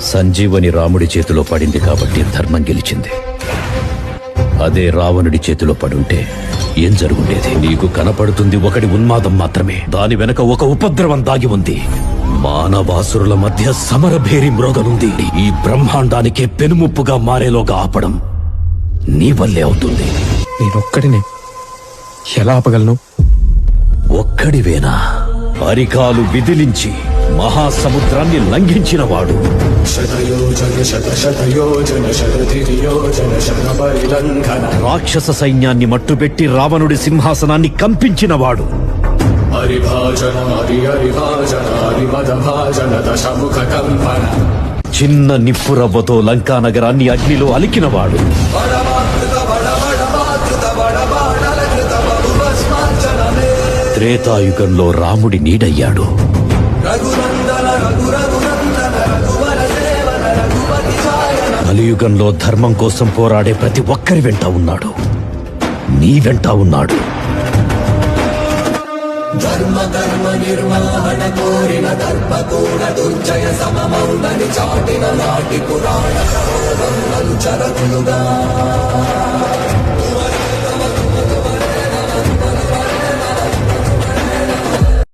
సంజీవని రాముడి చేతిలో పడింది కాబట్టి ధర్మం గెలిచింది. అదే రావణుడి చేతిలో పడుంటే ఏం జరుగుండేది? నీకు కనపడుతుంది ఒకటి ఉన్మాదం మాత్రమే. దాని వెనక ఒక ఉపద్రవం దాగి ఉంది. మానవాసురుల మధ్య సమరభేరి మ్రోగనుంది. ఈ బ్రహ్మాండానికే పెనుముప్పుగా మారేలోగా ఆపడం నీ వల్లే అవుతుంది. నేనొక్కడినే ఎలా ఆపగలను? ఒక్కడివేనా? అరికాలు విదిలించి మహాసముద్రాన్ని లంఘించినవాడు. రాక్షస సైన్యాన్ని మట్టుబెట్టి రావణుడి సింహాసనాన్ని కంపించినవాడు. చిన్న నిప్పురవ్వతో లంకా నగరాన్ని అగ్నిలో అలికినవాడు. త్రేతాయుగంలో రాముడి నీడయ్యాడు. కలియుగంలో ధర్మం కోసం పోరాడే ప్రతి ఒక్కరి వెంట ఉన్నాడు. నీ వెంట ఉన్నాడు. ధర్మ కర్మ నిర్వహణ కోరిన దర్పకూడ దుర్జయ సమమౌనని చాటిన నాటి పురాణ చరకులుగా